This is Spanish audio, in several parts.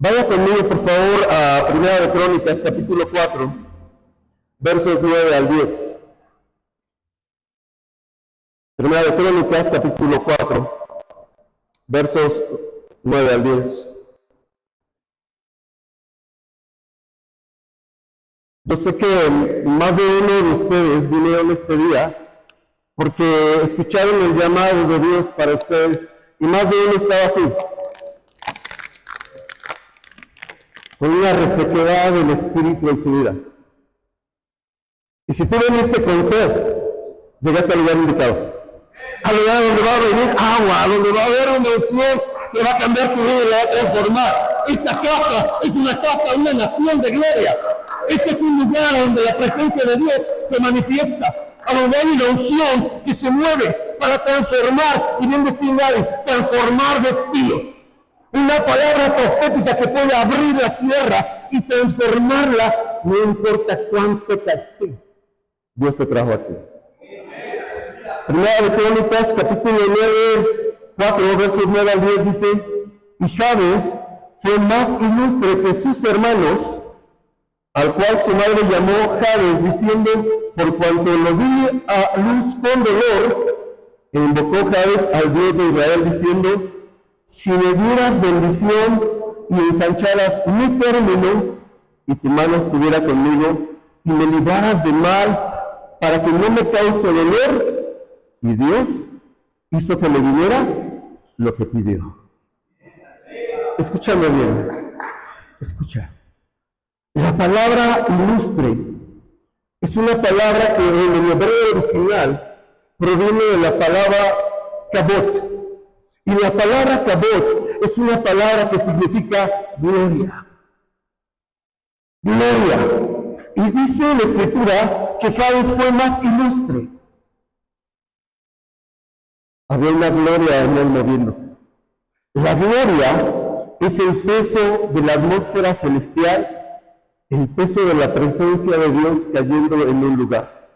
Vaya conmigo, por favor, a Primera de Crónicas, capítulo 4, versos 9 al 10. Primera de Crónicas, capítulo 4, versos 9 al 10. Yo sé que más de uno de ustedes vinieron este día porque escucharon el llamado de Dios para ustedes y más de uno estaba así, con una resequedad del Espíritu en su vida. Y si tú viniste con sed, llegaste al lugar indicado. Al lugar donde va a venir agua, donde va a haber una unción que va a cambiar tu vida y la va a transformar. Esta casa es una casa, una nación de gloria. Este es un lugar donde la presencia de Dios se manifiesta, a donde hay una unción que se mueve para transformar, y bien decir nadie, transformar destinos. Una palabra profética que puede abrir la tierra y transformarla, no importa cuán seca esté. Dios te trajo aquí. Primera de Crónicas, capítulo 9, 4, versos 9 al 10 dice: y Jabes fue más ilustre que sus hermanos, al cual su madre llamó Jabes, diciendo: por cuanto lo di a luz con dolor. E invocó Jabes al Dios de Israel, diciendo: si me dieras bendición y ensancharas mi término, y tu mano estuviera conmigo, y me libraras de mal, para que no me cause dolor. Y Dios hizo que me viniera lo que pidió. Escúchame bien, escucha. La palabra ilustre es una palabra que en el hebreo original proviene de la palabra kabot. Y la palabra kabot es una palabra que significa gloria. Gloria. Y dice en la Escritura que Jabes fue más ilustre. Había una gloria en él moviéndose. La gloria es el peso de la atmósfera celestial, el peso de la presencia de Dios cayendo en un lugar.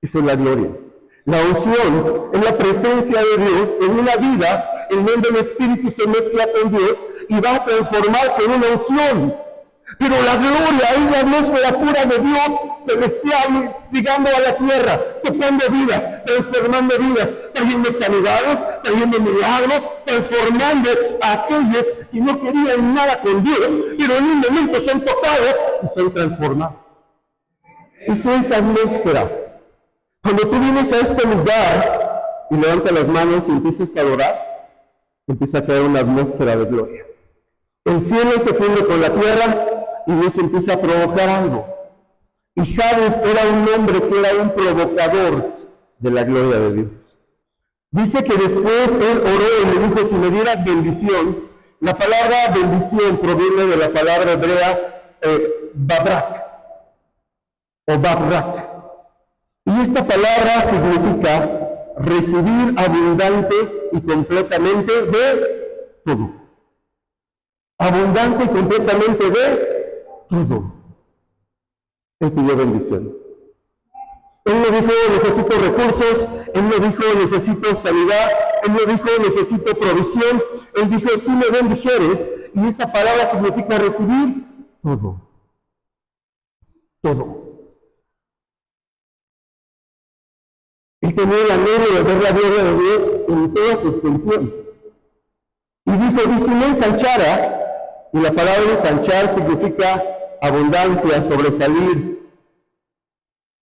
Esa es la gloria. La unción es la presencia de Dios en una vida en donde el Espíritu se mezcla con Dios y va a transformarse en una unción. Pero la gloria es la atmósfera pura de Dios celestial llegando a la tierra, tocando vidas, transformando vidas, trayendo sanidades, trayendo milagros, transformando a aquellos que no querían nada con Dios, pero en un momento son tocados y son transformados. Eso es atmósfera. Cuando tú vienes a este lugar y levantas las manos y empiezas a adorar, empieza a crear una atmósfera de gloria. El cielo se funde con la tierra y Dios empieza a provocar algo. Y Jabes era un hombre que era un provocador de la gloria de Dios. Dice que después él oró y le dijo: si me dieras bendición. La palabra bendición proviene de la palabra hebrea babrak o babrak. Y esta palabra significa recibir abundante y completamente de todo. Abundante y completamente de todo. Él pidió bendición. Él no dijo: necesito recursos. Él no dijo: necesito sanidad. Él no dijo: necesito provisión. Él dijo: si me bendijeres. Y esa palabra significa recibir todo. Todo. Él tenía el anhelo de ver la gloria de Dios en toda su extensión. Y dijo: y si me ensancharas. Y la palabra ensanchar significa abundancia, sobresalir,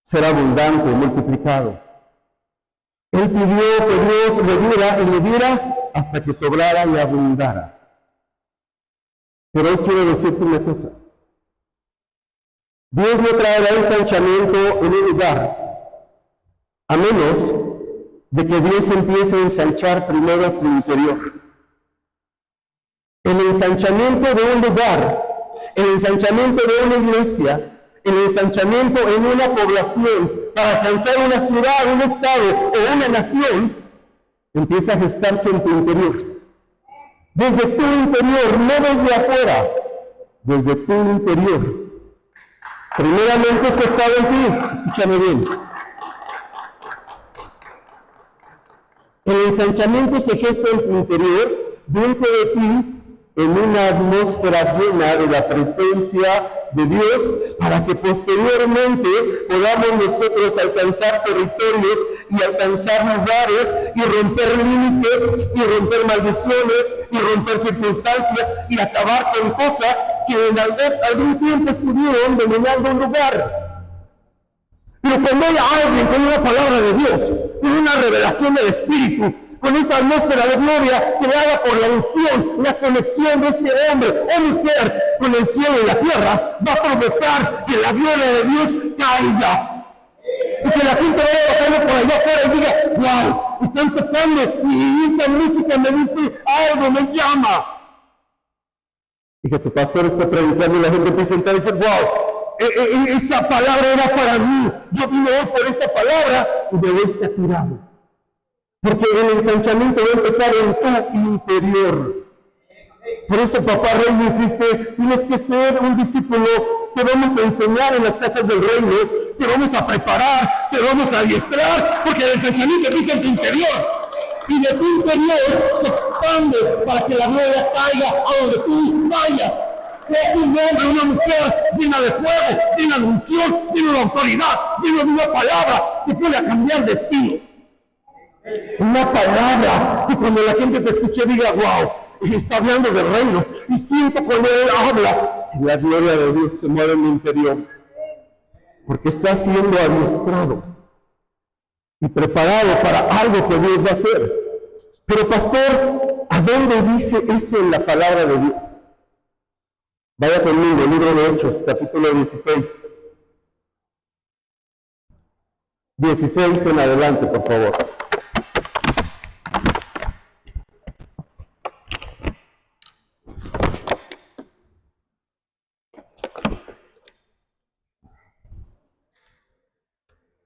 ser abundante, multiplicado. Él pidió que Dios le diera y le diera hasta que sobrara y abundara. Pero hoy quiero decirte una cosa. Dios no traerá ensanchamiento en un lugar, a menos de que Dios empiece a ensanchar primero tu interior. El ensanchamiento de un lugar, el ensanchamiento de una iglesia, el ensanchamiento en una población para alcanzar una ciudad, un estado o una nación, empieza a gestarse en tu interior. Desde tu interior, no desde afuera, desde tu interior. Primeramente es gestado en ti, escúchame bien. El ensanchamiento se gesta en tu interior, dentro de ti, en una atmósfera llena de la presencia de Dios, para que posteriormente podamos nosotros alcanzar territorios y alcanzar lugares y romper límites y romper maldiciones y romper circunstancias y acabar con cosas que en algún tiempo estuvieron dominando un lugar. Pero cuando hay alguien con una palabra de Dios, con una revelación del Espíritu, con esa atmósfera de gloria creada por la unción, la conexión de este hombre o mujer con el cielo y la tierra, va a provocar que la gloria de Dios caiga. Y que la gente vaya pasando por allá afuera y diga, wow, están tocando y esa música me dice algo, me llama. Y que tu pastor está predicando y la gente empieza a entrar y dice, wow, esa palabra era para mí. Yo vine hoy por esa palabra y me voy saturado. Porque el ensanchamiento va a empezar en tu interior. Por eso, papá rey, me insiste, tienes que ser un discípulo. Te vamos a enseñar en las casas del reino, te vamos a preparar, te vamos a adiestrar, porque el ensanchamiento empieza en tu interior. Y de tu interior se expande para que la gloria caiga a donde tú vayas. Sea un hombre, una mujer llena de fuego, llena de unción, llena de autoridad, llena de una palabra que puede cambiar destinos. Una palabra que cuando la gente te escuche diga, wow, está hablando del reino. Y siento cuando él habla, y la gloria de Dios se mueve en mi interior. Porque está siendo adiestrado y preparado para algo que Dios va a hacer. Pero pastor, ¿a dónde dice eso en la palabra de Dios? Vaya conmigo, libro de Hechos, capítulo 16. 16 en adelante, por favor.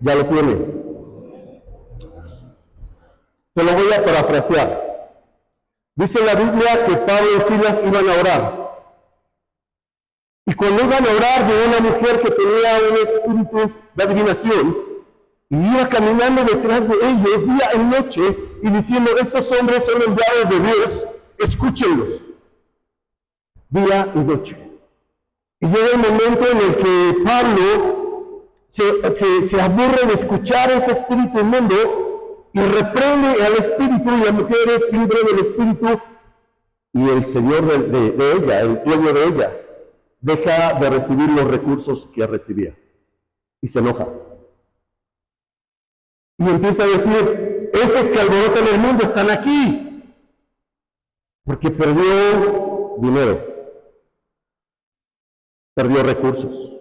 Ya lo tiene. Te lo voy a parafrasear. Dice la Biblia que Pablo y Silas iban a orar. Y cuando iban a orar de una mujer que tenía un espíritu de adivinación, y iba caminando detrás de ellos día y noche, y diciendo, estos hombres son enviados de Dios, escúchenlos. Día y noche. Y llega el momento en el que Pablo se aburre de escuchar ese espíritu inmundo y reprende al espíritu, y la mujer es libre del espíritu, y el señor de ella, el dueño de ella, deja de recibir los recursos que recibía y se enoja. Y empieza a decir, estos que alborotan el mundo están aquí porque perdió dinero, perdió recursos.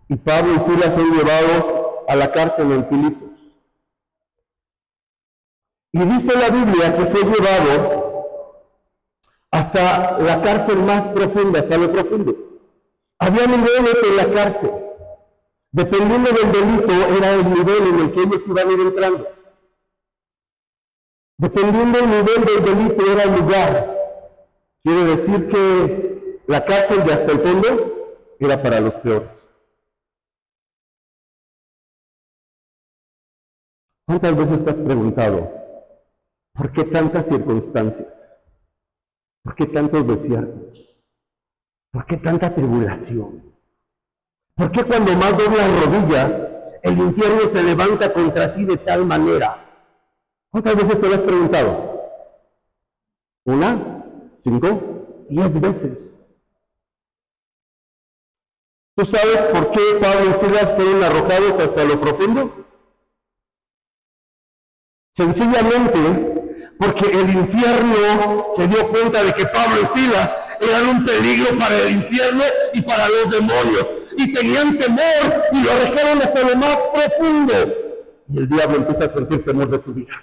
Y Pablo y Silas son llevados a la cárcel en Filipos. Y dice la Biblia que fue llevado hasta la cárcel más profunda, hasta lo profundo. Había niveles en la cárcel. Dependiendo del delito, era el nivel en el que ellos iban a ir entrando. Dependiendo del nivel del delito, era el lugar. Quiere decir que la cárcel de hasta el fondo era para los peores. ¿Cuántas veces te has preguntado, por qué tantas circunstancias? ¿Por qué tantos desiertos? ¿Por qué tanta tribulación? ¿Por qué cuando más doblas rodillas, el infierno se levanta contra ti de tal manera? ¿Cuántas veces te lo has preguntado? ¿1, 5, 10 veces? ¿Tú sabes por qué Pablo y Silas fueron arrojados hasta lo profundo? Sencillamente porque el infierno se dio cuenta de que Pablo y Silas eran un peligro para el infierno y para los demonios, y tenían temor y lo arrojaron hasta lo más profundo. Y el diablo empieza a sentir temor de tu vida.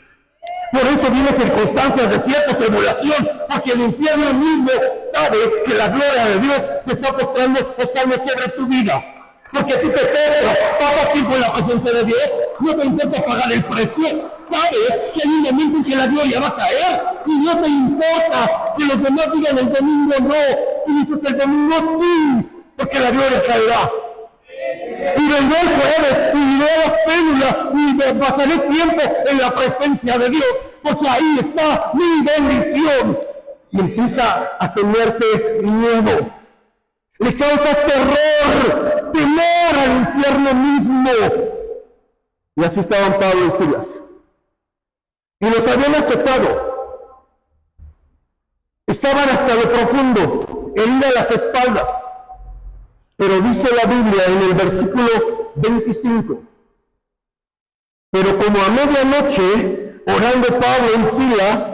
Por eso vienen circunstancias de cierta tribulación, porque el infierno mismo sabe que la gloria de Dios se está posando sobre tu vida. Porque tú te postras, pasa tiempo en la presencia de Dios, no te importa pagar el precio, sabes que hay un momento en que la gloria va a caer, y no te importa que los demás digan el domingo no, y dices el domingo sí, porque la gloria caerá. Y vendré el jueves, y diré la célula, y me pasaré tiempo en la presencia de Dios, porque ahí está mi bendición. y empieza a tenerte miedo. Le causas terror, temor al infierno mismo. Y así estaban Pablo y Silas. Y los habían azotado. Estaban hasta lo profundo, heridas las espaldas. Pero dice la Biblia en el versículo 25. Pero como a medianoche, orando Pablo y Silas,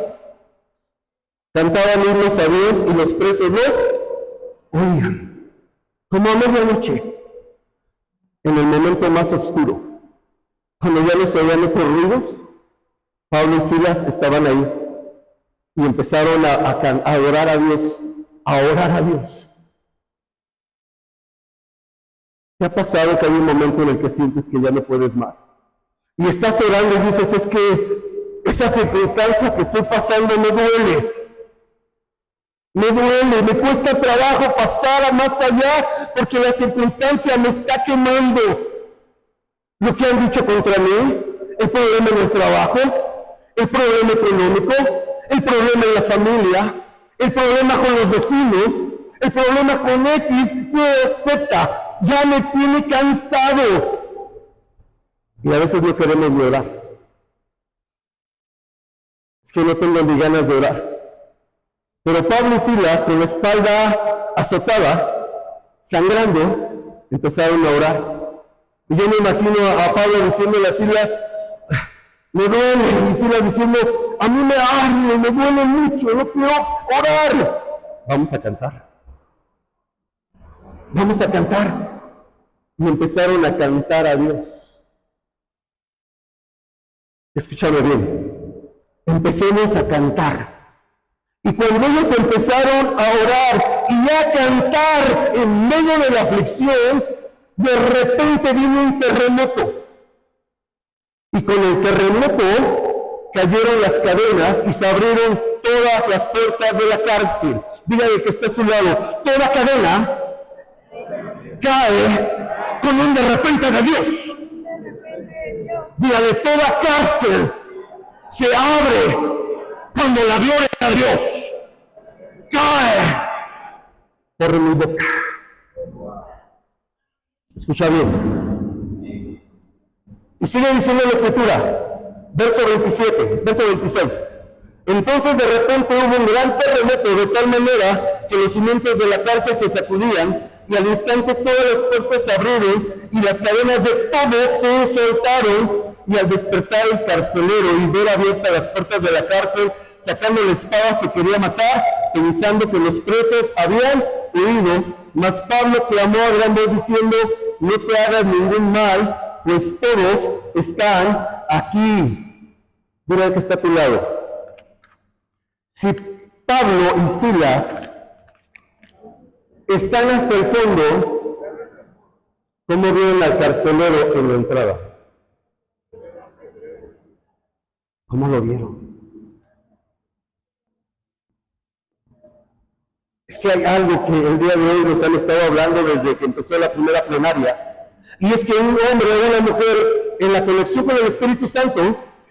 cantaban himnos a Dios y los presos los oían. Como a medianoche, en el momento más oscuro, cuando ya no se oían otros ruidos, Pablo y Silas estaban ahí y empezaron a orar a Dios, a orar a Dios. ¿Te ha pasado que hay un momento en el que sientes que ya no puedes más? Y estás orando y dices, es que esa circunstancia que estoy pasando me duele. Me duele, me cuesta trabajo pasar a más allá porque la circunstancia me está quemando. Lo que han dicho contra mí, el problema en el trabajo, el problema económico, el problema en la familia, el problema con los vecinos, el problema con X, Y, Z. Ya me tiene cansado. Y a veces no queremos ni orar. Es que no tengo ni ganas de orar. Pero Pablo y Silas, con la espalda azotada, sangrando, empezaron a orar. Y yo me imagino a Pablo diciéndole a Silas, me duele, y Silas diciendo, a mí me arde, me duele mucho, no quiero orar. Vamos a cantar. Vamos a cantar. Y empezaron a cantar a Dios. Escúchame bien. Empecemos a cantar. Y cuando ellos empezaron a orar y a cantar en medio de la aflicción, de repente vino un terremoto. Y con el terremoto cayeron las cadenas y se abrieron todas las puertas de la cárcel. Dígale que está a su lado. Toda cadena cae con un de repente de Dios. Dígale, toda cárcel se abre cuando la gloria de Dios cae por mi boca. Escucha bien. Y sigue diciendo la escritura, verso 27, verso 26. Entonces de repente hubo un gran terremoto de tal manera que los cimientos de la cárcel se sacudían y al instante todas las puertas se abrieron y las cadenas de todos se soltaron, y al despertar el carcelero y ver abiertas las puertas de la cárcel, sacando la espada se quería matar, pensando que los presos habían huido, mas Pablo clamó a gran voz diciendo, no te hagas ningún mal, pues todos están aquí. Mira que está a tu lado. Si Pablo y Silas están hasta el fondo, ¿cómo vieron al carcelero en la entrada? ¿Cómo lo vieron? Es que hay algo que el día de hoy nos han estado hablando desde que empezó la primera plenaria, y es que un hombre o una mujer en la conexión con el Espíritu Santo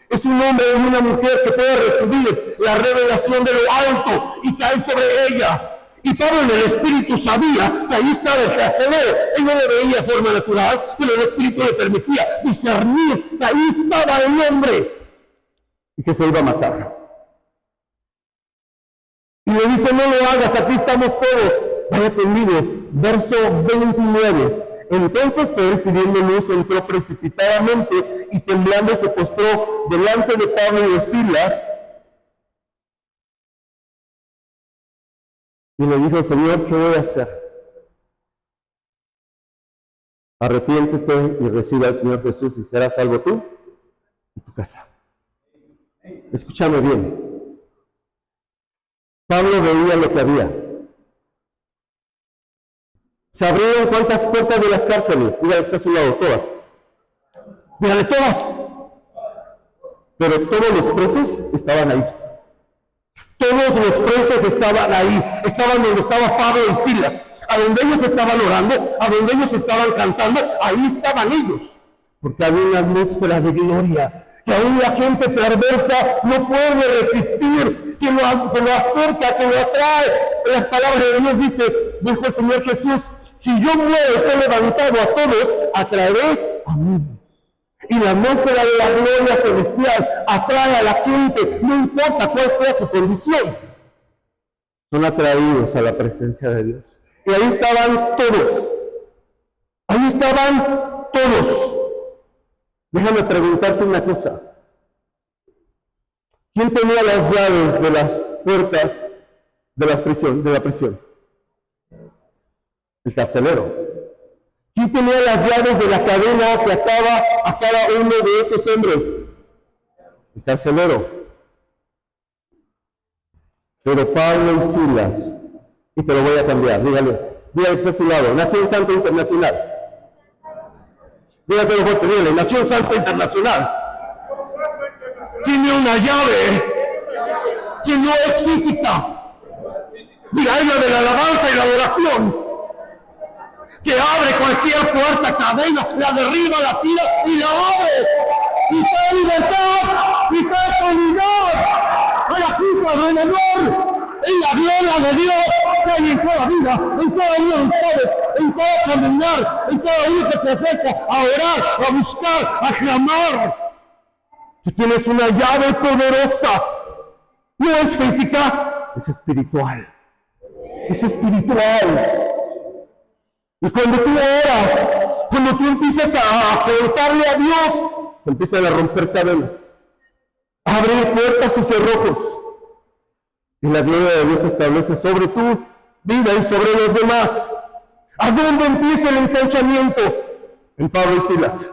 es un hombre o una mujer que puede recibir la revelación de lo alto y caer sobre ella. Y Pablo en el Espíritu sabía que ahí estaba el carcelero. Él no lo veía de forma natural, pero el Espíritu le permitía discernir que ahí estaba el hombre y que se iba a matar. Y le dice, no lo hagas, aquí estamos todos. Vaya conmigo, verso 29. Entonces él, pidiendo luz, entró precipitadamente y temblando se postró delante de Pablo y de Silas. Y le dijo, Señor, ¿qué voy a hacer? Arrepiéntete y recibe al Señor Jesús y serás salvo tú y tu casa. Escúchame bien. Pablo veía lo que había. ¿Se abrieron cuántas puertas de las cárceles? Dígale que está a su lado, todas. Dígale todas. Pero todos los presos estaban ahí. Todos los presos estaban ahí. Estaban donde estaba Pablo y Silas. A donde ellos estaban orando, a donde ellos estaban cantando, ahí estaban ellos. Porque había una atmósfera de gloria que aún la gente perversa no puede resistir que lo acerca, que lo atrae. Las palabras de Dios dijo el Señor Jesús, si yo muero y soy levantado a todos, atraeré a mí. Y la atmósfera de la gloria celestial atrae a la gente, no importa cuál sea su condición. Son atraídos a la presencia de Dios. Y ahí estaban todos. Ahí estaban todos. Déjame preguntarte una cosa. ¿Quién tenía las llaves de las puertas de la prisión? El carcelero. ¿Quién tenía las llaves de la cadena que ataba a cada uno de esos hombres? El carcelero. Pero Pablo y Silas, y te lo voy a cambiar, dígale que está a su lado, Nación Santa Internacional. Dígaselo fuerte, dígale, Nación Santa Internacional. Tiene una llave que no es física. Diga, es la de la alabanza y la adoración. Que abre cualquier puerta, cadena, la derriba, la tira y la abre. Y trae libertad, y trae sanidad a la culpa alrededor. En la gloria de Dios que hay en cada vida, en cada uno de ustedes, en cada caminar, en cada uno que se acerca a orar, a buscar, a clamar. Tú tienes una llave poderosa. No es física, es espiritual. Es espiritual. Y cuando tú oras, cuando tú empiezas a preguntarle a Dios, se empiezan a romper cadenas, a abrir puertas y cerrojos. Y la gloria de Dios se establece sobre tu vida y sobre los demás. ¿A dónde empieza el ensanchamiento? En Pablo y Silas.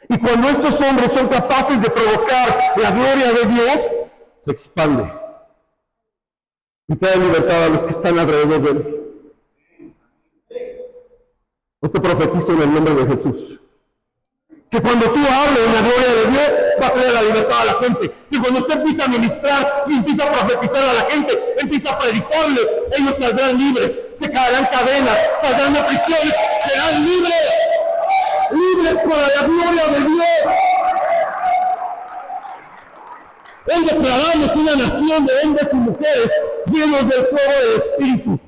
Y cuando estos hombres son capaces de provocar la gloria de Dios, se expande. Y trae libertad a los que están alrededor de él. Yo te profetizo en el nombre de Jesús. Que cuando tú hables en la gloria de Dios, va a traer la libertad a la gente. Y cuando usted empieza a ministrar y empieza a profetizar a la gente, empieza a predicarle, ellos saldrán libres, se caerán cadenas, saldrán de prisión, serán libres. Libres para la gloria de Dios. Hoy declaramos una nación de hombres y mujeres llenos del fuego del Espíritu.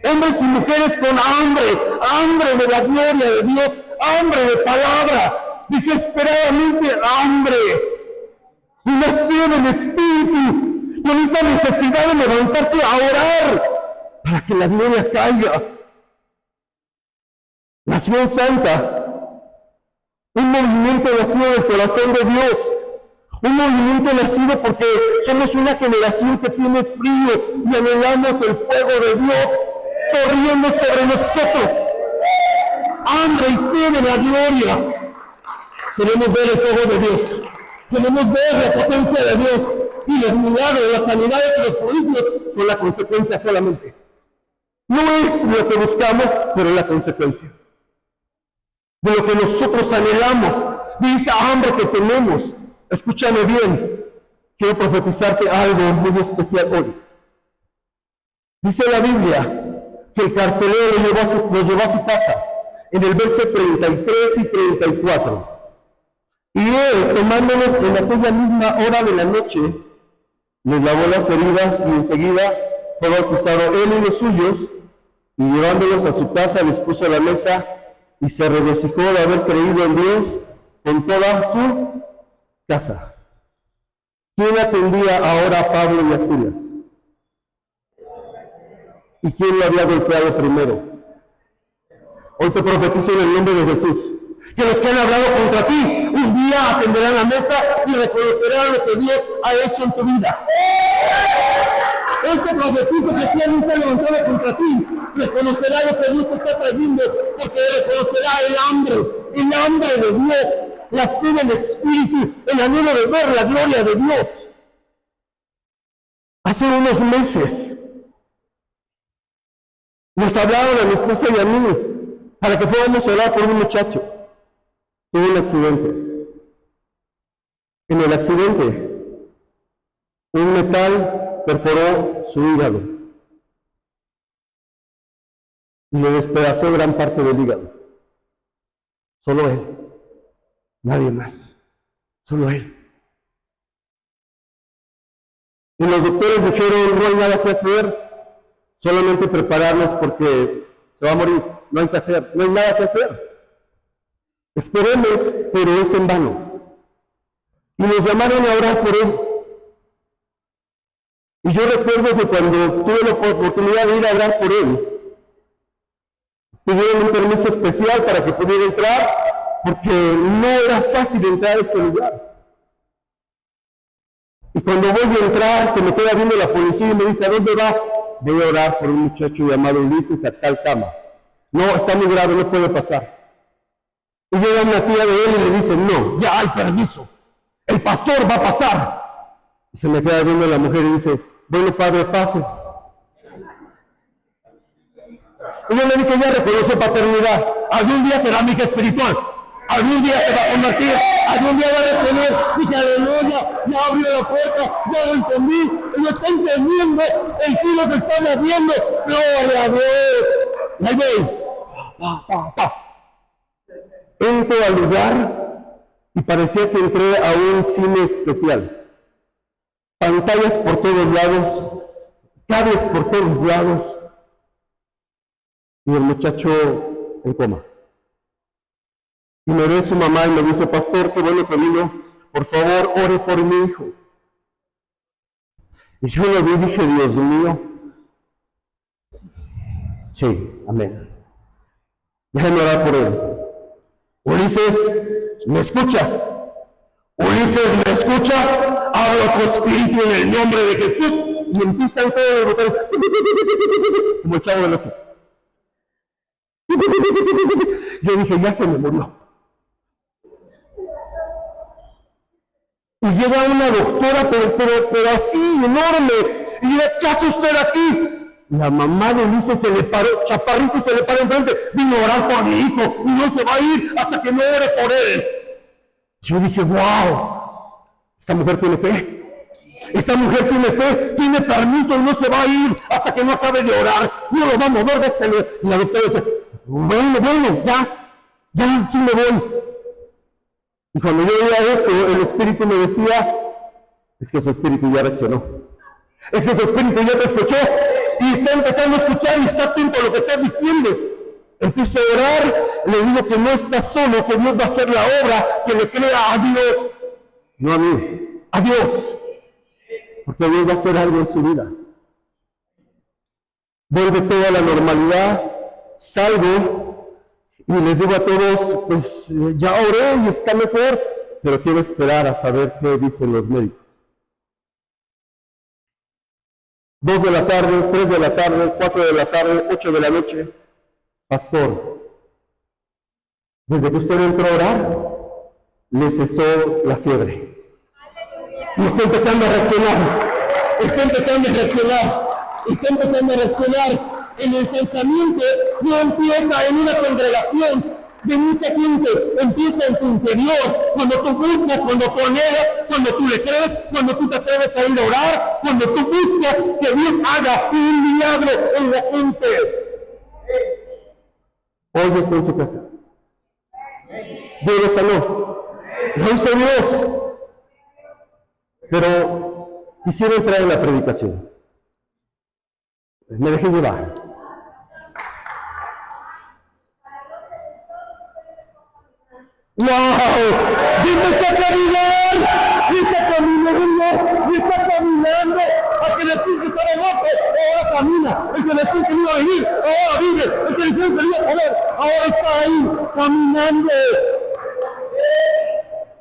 Hombres y mujeres con hambre de la gloria de Dios, hambre de palabra, desesperadamente hambre, una sed del Espíritu, con esa necesidad de levantarte a orar para que la gloria caiga. Nación Santa, un movimiento nacido del corazón de Dios, un movimiento nacido porque somos una generación que tiene frío y anhelamos el fuego de Dios corriendo sobre nosotros. Hambre y sed de la gloria. Queremos ver el fuego de Dios. Queremos ver la potencia de Dios. Y los milagros, las sanidades y los prodigios son la consecuencia solamente. No es lo que buscamos, pero es la consecuencia de lo que nosotros anhelamos, de esa hambre que tenemos. Escúchame bien, quiero profetizarte algo muy especial hoy. Dice la Biblia que el carcelero lo llevó a su casa, en el verso 33 y 34. Y él, tomándolos en aquella misma hora de la noche, les lavó las heridas y enseguida fue bautizado él y los suyos, y llevándolos a su casa les puso a la mesa y se regocijó de haber creído en Dios con toda su casa. ¿Quién atendía ahora a Pablo y a Silas? ¿Y quién lo había golpeado primero? Hoy te profetizo en el nombre de Jesús que los que han hablado contra ti un día atenderán la mesa y reconocerán lo que Dios ha hecho en tu vida. Hoy te profetizo que si alguien se ha levantado contra ti, reconocerá lo que Dios está trayendo, porque reconocerá el hambre de Dios, la sed del Espíritu, el anhelo de ver la gloria de Dios. Hace unos meses nos hablaron a mi esposa y a mí para que fuéramos a orar por un muchacho. Tuvo un accidente. En el accidente, un metal perforó su hígado y le despedazó gran parte del hígado. Solo él, nadie más, solo él. Y los doctores dijeron, no hay nada que hacer, solamente prepararnos porque se va a morir, no hay que hacer, no hay nada que hacer. Esperemos, pero es en vano. Y nos llamaron a orar por él. Y yo recuerdo que cuando tuve la oportunidad de ir a orar por él, pidieron un permiso especial para que pudiera entrar, porque no era fácil entrar a ese lugar. Y cuando voy a entrar, se me queda viendo la policía y me dice, ¿a dónde va? Voy a orar por un muchacho llamado Ulises a tal cama. No, está muy grave, no puede pasar. Y llega una tía de él y le dice, no, ya hay permiso. El pastor va a pasar. Y se me queda viendo la mujer y dice, bueno, padre, pase. Y yo le dije, ya reconoce paternidad. Algún día será mi hija espiritual. Algún día se va a convertir. Algún día va a responder. Dije, aleluya, ya abrió la puerta, ya lo entendí. Lo está entendiendo. El cielo se está moviendo. Gloria a Dios. Y ahí voy. Entro al lugar y parecía que entré a un cine especial. Pantallas por todos lados, cables por todos lados. Y el muchacho en coma. Y me ve su mamá y me dice, pastor, qué bueno que vino, por favor, ore por mi hijo. Y yo lo vi y dije, Dios mío, sí, amén. Déjame orar por él. Ulises, ¿me escuchas? Ulises, ¿me escuchas? Hablo a tu espíritu en el nombre de Jesús. Y empiezan todos los botones, como el Chavo del Ocho. Yo dije, ya se me murió. Y llega una doctora, pero así, enorme. Y dice, ¿qué hace usted aquí? La mamá de Ulises se le paró, chaparrito se le paró enfrente. Vino a orar por mi hijo y no se va a ir hasta que no ore por él. Yo dije, wow, esta mujer tiene fe. Esta mujer tiene fe, tiene permiso y no se va a ir hasta que no acabe de orar. No lo va a mover de este lugar. Y la doctora dice, bueno, ya, sí me voy. Y cuando yo veía eso, el espíritu me decía, es que su espíritu ya reaccionó. Es que su espíritu ya te escuchó y está empezando a escuchar y está atento a lo que estás diciendo. Empiezo a orar, le digo que no está solo, que Dios va a hacer la obra, que le crea a Dios, no a mí, a Dios. Porque Dios va a hacer algo en su vida. Vuelve toda la normalidad, salgo y les digo a todos, pues ya oré y está mejor, pero quiero esperar a saber qué dicen los médicos. 2 de la tarde, 3 de la tarde, 4 de la tarde, 8 de la noche. Pastor, desde que usted entró a orar, le cesó la fiebre. Y está empezando a reaccionar. Está empezando a reaccionar. El ensanchamiento no empieza en una congregación de mucha gente, empieza en tu interior, cuando tú buscas, cuando tú anhelas, cuando tú le crees, cuando tú te atreves a ir a orar, cuando tú buscas que Dios haga un milagro en la gente. Hoy está en su casa. Dios lo sanó. Lo hizo Dios. Pero quisiera entrar en la predicación. Me dejé llevar. ¡Wow! ¡Dios está caminando! ¡Está caminando! ¡A que decir que estaba loco! ¡Ahora camina! ¡El que decir que no iba a venir! ¡Ahora vive! ¡El que decir que no iba a poder! ¡Ahora está ahí! ¡Caminando!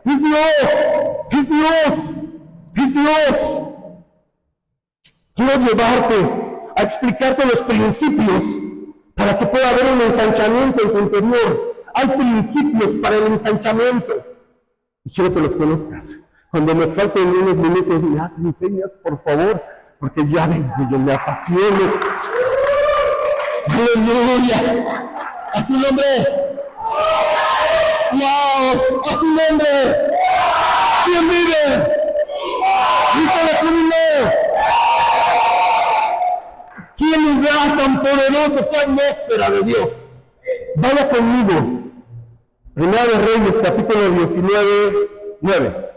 ¡Es Dios! Quiero llevarte a explicarte los principios para que pueda haber un ensanchamiento en tu interior. Hay principios para el ensanchamiento. Y quiero que los conozcas. Cuando me falten unos minutos, me hacen señas, por favor, porque ya yo me apasiono. ¡Aleluya! ¡A su nombre! ¡Wow! ¡A su nombre! ¿Quién vive? ¡Grito de júbilo! ¡Qué lugar tan poderoso! ¡Qué atmósfera de Dios! Vaya conmigo. Primera de Reyes, capítulo 19, 9.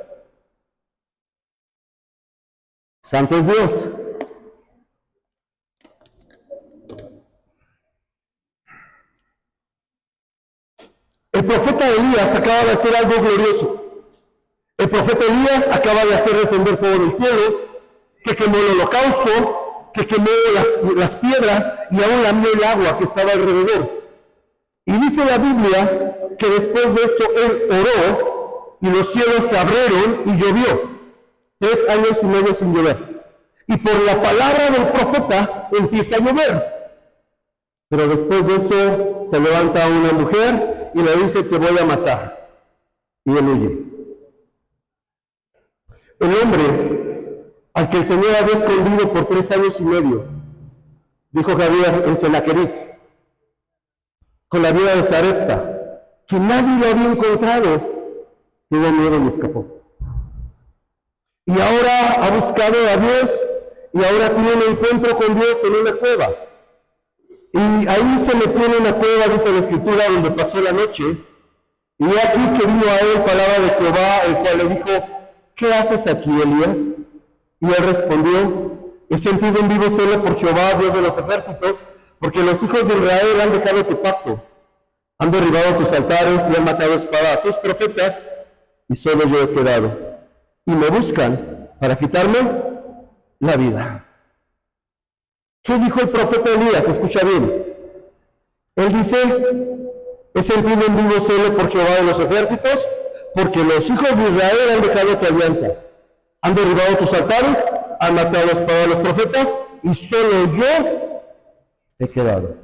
Santo es Dios. El profeta Elías acaba de hacer algo glorioso. El profeta Elías acaba de hacer descender fuego del cielo, que quemó el holocausto, que quemó las piedras y aún lamió el agua que estaba alrededor. Y dice la Biblia que después de esto él oró y los cielos se abrieron y llovió. 3 años y medio sin llover. Y por la palabra del profeta empieza a llover. Pero después de eso se levanta una mujer y le dice: te voy a matar. Y él huye. El hombre al que el Señor había escondido por 3 años y medio, dijo Javier en Senaquerib, con la vida de Sarepta, que nadie lo había encontrado, tuvo miedo y escapó. Y ahora ha buscado a Dios y ahora tiene un encuentro con Dios en una cueva. Y ahí se metió en una cueva, dice la Escritura, donde pasó la noche. Y aquí que vino a él palabra de Jehová, el cual le dijo: ¿qué haces aquí, Elías? Y él respondió: he sentido un vivo celo por Jehová, Dios de los ejércitos, porque los hijos de Israel han dejado tu pacto, han derribado tus altares y han matado a espada a tus profetas, y solo yo he quedado. Y me buscan para quitarme la vida. ¿Qué dijo el profeta Elías? Escucha bien. Él dice: he sentido un vivo celo por Jehová de los ejércitos, porque los hijos de Israel han dejado tu alianza, han derribado tus altares, han matado a espada a los profetas, y solo yo he quedado.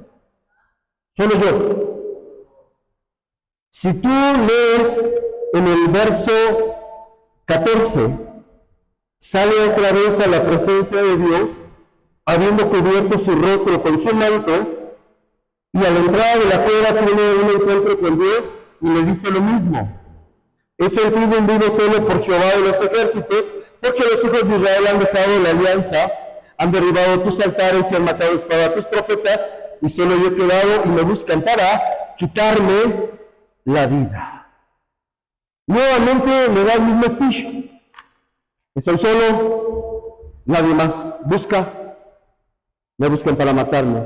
Solo yo. Si tú lees en el verso 14, sale otra vez a la presencia de Dios, habiendo cubierto su rostro con su manto, y a la entrada de la cueva tiene un encuentro con Dios y le dice lo mismo: he sentido un vivo celo por Jehová de los ejércitos, porque los hijos de Israel han dejado la alianza, han derribado tus altares y han matado a espada a tus profetas, y solo yo he quedado y me buscan para quitarme la vida. Nuevamente me da el mismo speech. Estoy solo, nadie más busca, me buscan para matarme,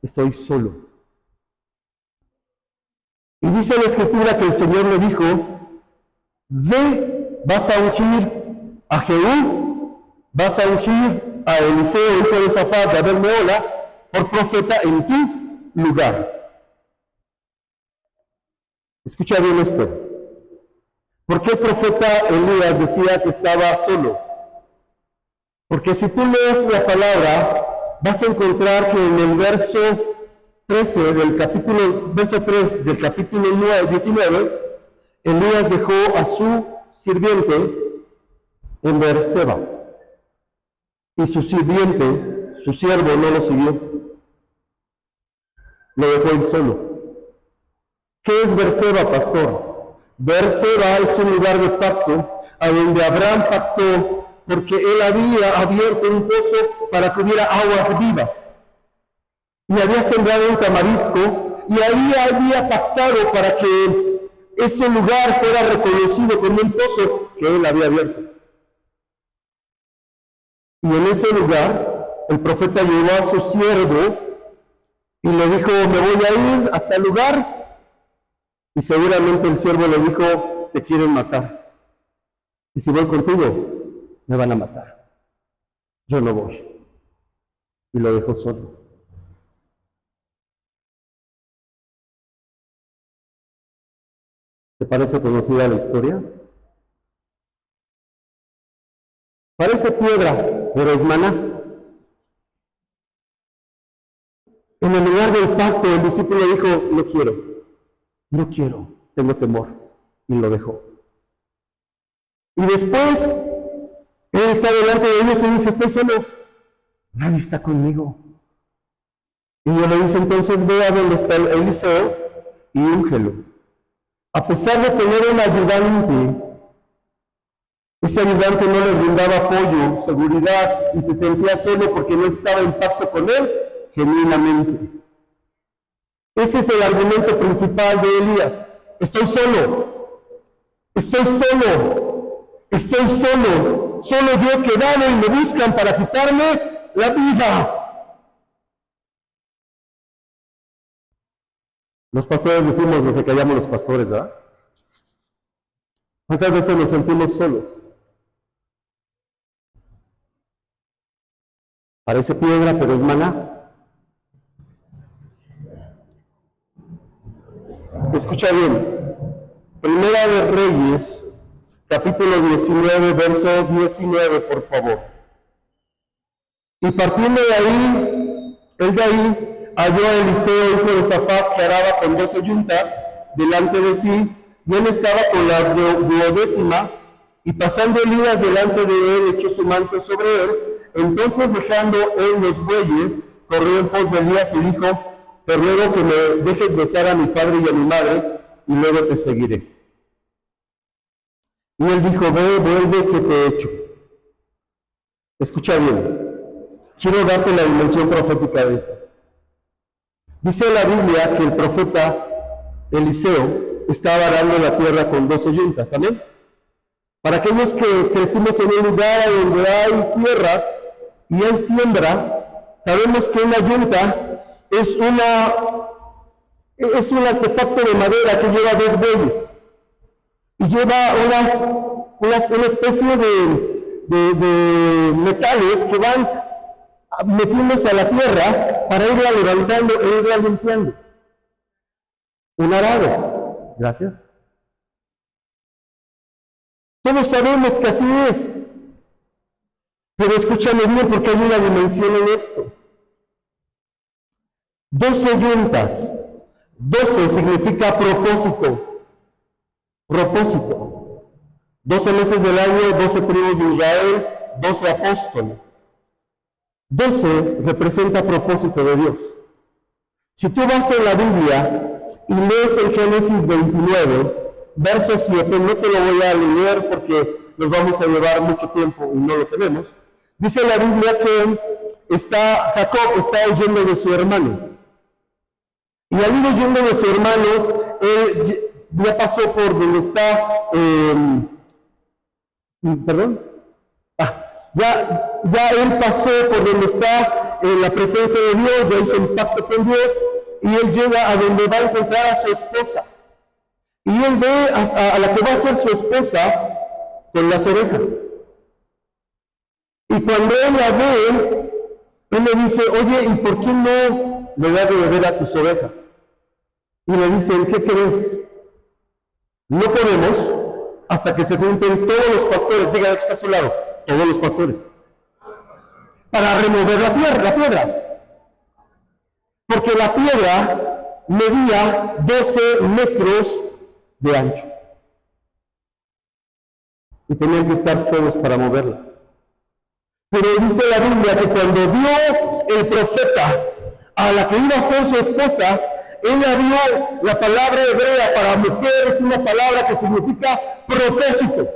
estoy solo. Y dice la Escritura que el Señor le dijo: ve, vas a ungir a Jehú, vas a ungir a Eliseo, hijo de Safat, de Abel Mehola, por profeta en tu lugar. Escucha bien esto. ¿Por qué el profeta Elías decía que estaba solo? Porque si tú lees la palabra, vas a encontrar que en el verso 13 del capítulo, verso 3 del capítulo 19, Elías dejó a su sirviente en Beerseba. Y su sirviente, su siervo, no lo siguió. Lo dejó él solo. ¿Qué es Beerseba, pastor? Beerseba es un lugar de pacto, a donde Abraham pactó, porque él había abierto un pozo para que hubiera aguas vivas. Y había sembrado un tamarisco, y ahí había pactado para que ese lugar fuera reconocido como un pozo que él había abierto. Y en ese lugar, el profeta llevó a su siervo y le dijo: me voy a ir hasta el lugar. Y seguramente el siervo le dijo: te quieren matar. Y si voy contigo, me van a matar. Yo no voy. Y lo dejó solo. ¿Te parece conocida la historia? Parece piedra, pero es maná. En el lugar del pacto, el discípulo dijo: no quiero, tengo temor. Y lo dejó. Y después, él está delante de ellos y dice: estoy solo, nadie está conmigo. Y yo le dice: entonces ve a donde está Eliseo y úngelo. A pesar de tener un ayudante, ese ayudante no le brindaba apoyo, seguridad, y se sentía solo porque no estaba en pacto con él genuinamente. Ese es el argumento principal de Elías: estoy solo, Estoy solo yo he quedado y me buscan para quitarme la vida. Los pastores decimos lo que callamos los pastores, ¿verdad? ¿Cuántas veces nos sentimos solos? Parece piedra, pero es maná. Escucha bien. Primera de Reyes, capítulo 19, verso 19, por favor. Y partiendo de ahí, halló a Eliseo, hijo de Safat, que araba con 12 yuntas delante de sí, y él estaba con la duodécima, y pasando Elías delante de él, echó su manto sobre él. Entonces, dejando él los bueyes, corrió en pos de Elías y dijo: te ruego que me dejes besar a mi padre y a mi madre, y luego te seguiré. Y él dijo: vuelve, que te he hecho. Escucha bien, quiero darte la dimensión profética de esto. Dice la Biblia que el profeta Eliseo estaba arando la tierra con 12 yuntas, ¿amén? Para aquellos que crecimos en un lugar donde hay tierras y hay siembra, sabemos que una yunta es un artefacto de madera que lleva 2 bueyes y lleva una especie de metales que van metiéndose a la tierra para irla levantando e irla limpiando. Un arado. Gracias. Todos sabemos que así es. Pero escúchame bien, porque hay una dimensión en esto. 12 yuntas. 12 significa propósito. Propósito. 12 meses del año, 12 tribus de Israel, 12 apóstoles. 12 representa propósito de Dios. Si tú vas en la Biblia y lees en Génesis 29, verso 7, no te lo voy a leer porque nos vamos a llevar mucho tiempo y no lo tenemos. Dice la Biblia que Jacob está huyendo de su hermano. Y al ir huyendo de su hermano, él ya pasó por donde está, ya él pasó por donde está la presencia de Dios, ya hizo un pacto con Dios, y él llega a donde va a encontrar a su esposa. Y él ve a la que va a ser su esposa con las orejas. Y cuando él la ve, él le dice: oye, ¿y por qué no le das de beber a tus ovejas? Y le dicen: ¿qué crees? No podemos hasta que se junten todos los pastores, diga que está a su lado, todos los pastores, para remover la piedra. Porque la piedra medía 12 metros de ancho. Y tenían que estar todos para moverla. Pero dice la Biblia que cuando vio el profeta a la que iba a ser su esposa, él vio la palabra hebrea para mujer, es una palabra que significa propósito.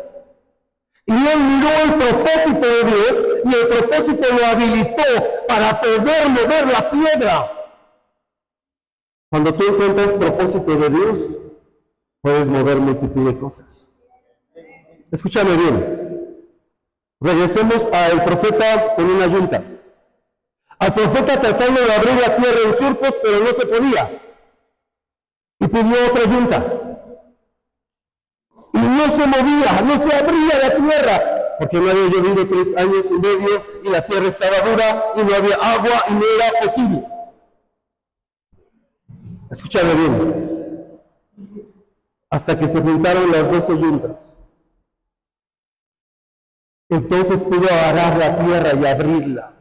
Y él miró el propósito de Dios y el propósito lo habilitó para poder mover la piedra. Cuando tú encuentras propósito de Dios, puedes mover multitud de cosas. Escúchame bien. Regresemos al profeta con una yunta. Al profeta tratando de abrir la tierra en surcos, pero no se podía. Y pidió otra yunta. Y no se movía, no se abría la tierra, porque no había llovido 3 años y medio, y la tierra estaba dura, y no había agua, y no era posible. Escúchame bien. Hasta que se juntaron las 12 yuntas. Entonces pudo agarrar la tierra y abrirla.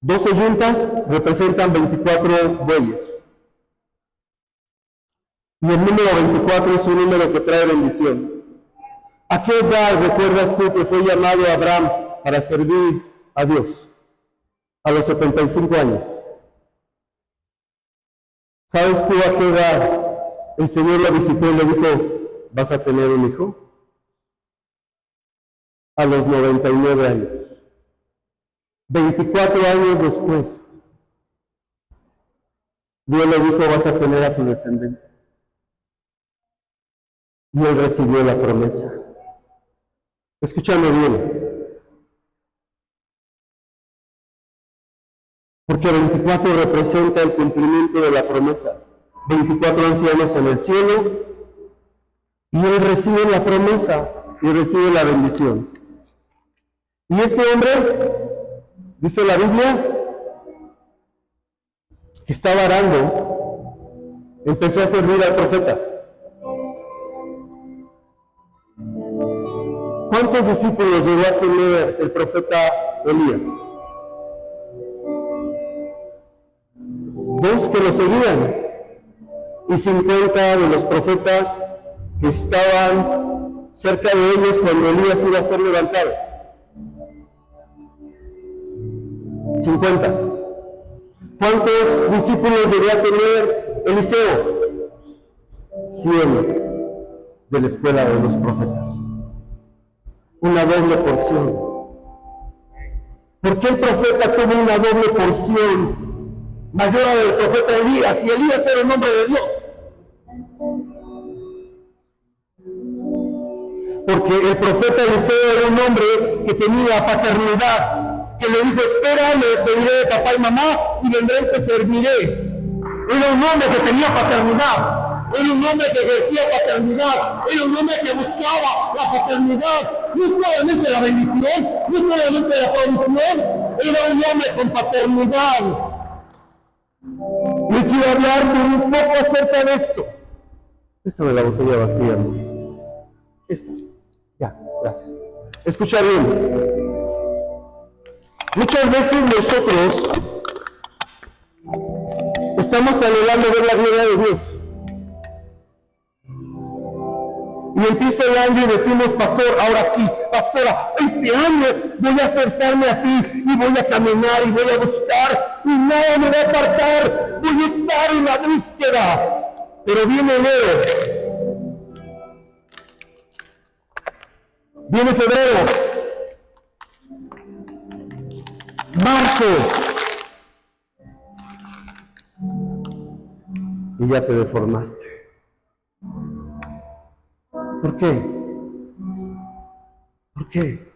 12 yuntas representan 24 bueyes. Y el número 24 es un número que trae bendición. ¿A qué edad recuerdas tú que fue llamado Abraham para servir a Dios? A los 75 años. ¿Sabes tú a qué edad el Señor lo visitó y le dijo: vas a tener un hijo? A los 99 años. 24 años después, Dios le dijo: vas a tener a tu descendencia. y él recibió la promesa. Escúchame bien, porque 24 representa el cumplimiento de la promesa. 24 ancianos en el cielo, y él recibe la promesa y recibe la bendición. Y este hombre, dice la Biblia, que estaba arando, empezó a servir al profeta. ¿Cuántos discípulos llegó a tener el profeta Elías? 2 que lo seguían, y 50 de los profetas que estaban cerca de ellos cuando Elías iba a ser levantado. 50. ¿Cuántos discípulos llegó a tener Eliseo? 100 de la escuela de los profetas. Una doble porción. ¿Por qué el profeta tuvo una doble porción mayor a la del profeta Elías? Y Elías era el nombre de Dios. Porque el profeta Eliseo era un hombre que tenía paternidad, que le dijo: espera, me despediré de papá y mamá y vendré y te serviré. Era un hombre que tenía paternidad, era un hombre que ejercía paternidad, era un hombre que buscaba la paternidad, no solamente la bendición, no solamente la provisión, era un hombre con paternidad. Y quiero hablarte un poco acerca de esto. Préstame la botella vacía, ¿no? Esta. Ya, gracias. Escucha bien. Muchas veces nosotros estamos anhelando ver la gloria de Dios. Y empieza el año y decimos: pastor, ahora sí, pastora, este año voy a acercarme a ti y voy a caminar y voy a buscar y nada me va a apartar, voy a estar en la búsqueda. Pero viene enero, viene febrero, marzo, y ya te deformaste. ¿Por qué? ¿Por qué?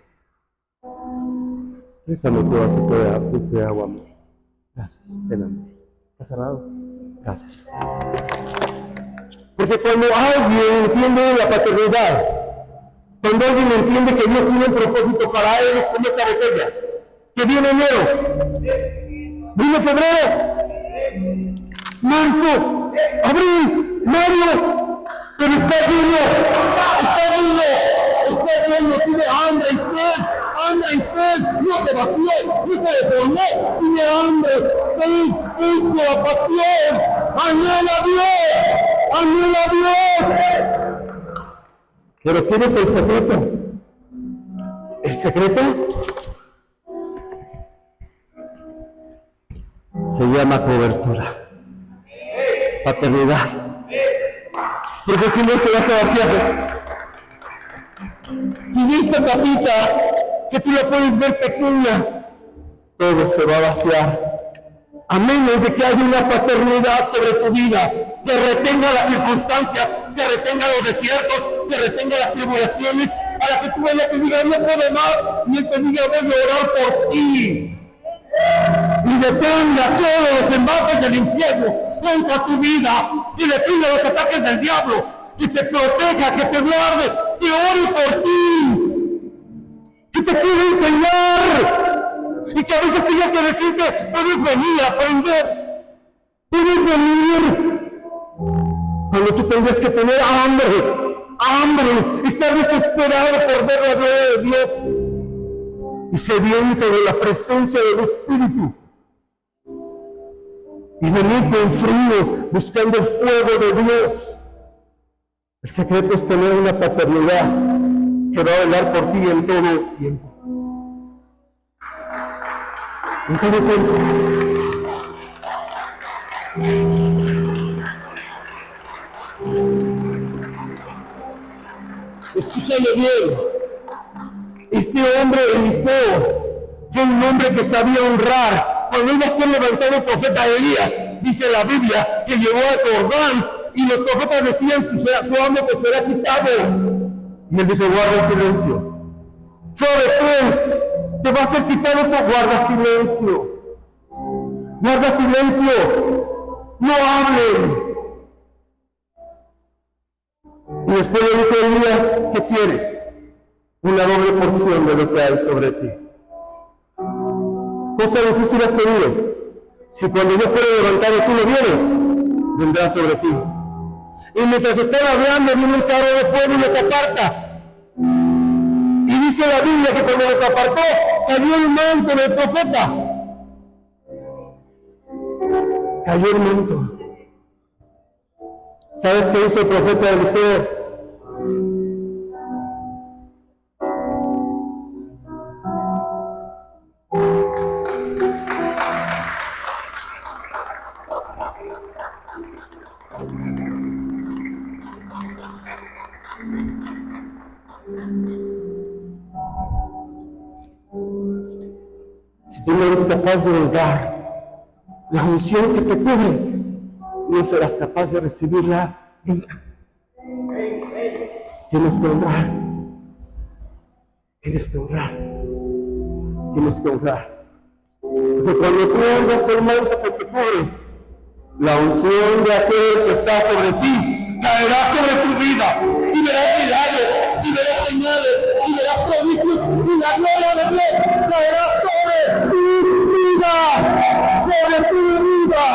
Préstame tu vasito de agua, amor. Gracias. Ven, amor. ¿Está cerrado? Gracias. Porque cuando alguien entiende la paternidad, cuando alguien entiende que Dios tiene un propósito para él, es como esta botella, que viene enero, viene febrero, marzo, abril, mayo, pero está lleno, tiene hambre y sed, no se vació, no se deformó, tiene hambre, sed, busca la pasión, anhela a Dios. Pero ¿quién es el secreto? El secreto se llama cobertura, paternidad. Porque si no te vas a vaciar. Si esta tapita, que tú la puedes ver pequeña, todo se va a vaciar. A menos de que haya una paternidad sobre tu vida, que retenga las circunstancias, que retenga los desiertos, que retenga las tribulaciones, a la que tú vayas y digas: no puedo más, y él te diga: voy a orar por ti. Y detenga todos los embates del infierno contra tu vida, y detenga los ataques del diablo, y te proteja, que te guarde, que ore por ti, que te quiere enseñar, y que a veces tenga que decirte: puedes venir a aprender, puedes venir, cuando tú tengas que tener hambre, estar desesperado por ver la gloria de Dios, y sediento de la presencia del Espíritu, y venir con frío buscando el fuego de Dios. El secreto es tener una paternidad que va a velar por ti en todo tiempo. En todo tiempo. Escúchame bien. Este hombre, Eliseo, fue un hombre que sabía honrar. Cuando iba a ser levantado el profeta Elías, dice la Biblia que llegó a Jordán Y los profetas decían, tu hambre te será quitado. Y él dijo, guarda silencio. Sobre te va a ser quitado, tu guarda silencio. Guarda silencio. No hablen. Y después le dijo a Elías, ¿qué quieres? Una doble porción de lo que hay sobre ti. Cosa difícil has pedido. Si cuando yo fuera levantado tú lo vieres, vendrá sobre ti. Y mientras están hablando, viene un carro de fuego y los aparta. Y dice la Biblia que cuando los apartó, cayó el manto del profeta. Cayó el manto. ¿Sabes qué hizo el profeta Eliseo? Si tú no eres capaz de dar la unción que te cubre, no serás capaz de recibirla nunca. Tienes que honrar. Tienes que honrar. Tienes que honrar. Porque cuando tú honras el manto que te cubre, la unción de aquel que está sobre ti caerá sobre tu vida. Y verás milagros, y verás señales, y verás prodigios, y la gloria de Dios caerá sobre tu vida. Sobre tu vida.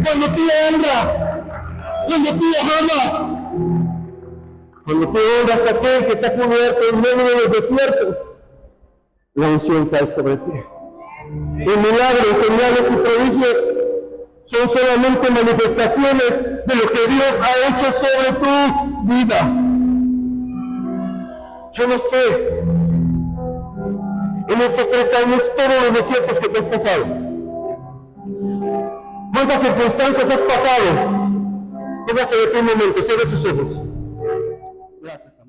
Cuando tú honras, cuando tú amas, cuando tú honras a aquel que te ha cubierto en medio de los desiertos, la unción cae sobre ti. Y milagros, señales y prodigios son solamente manifestaciones de lo que Dios ha hecho sobre tu vida. Yo no sé, en estos 3 años, todos los desiertos que te has pasado, ¿cuántas circunstancias has pasado? Póngase de ti un momento, cierre sus ojos. Gracias.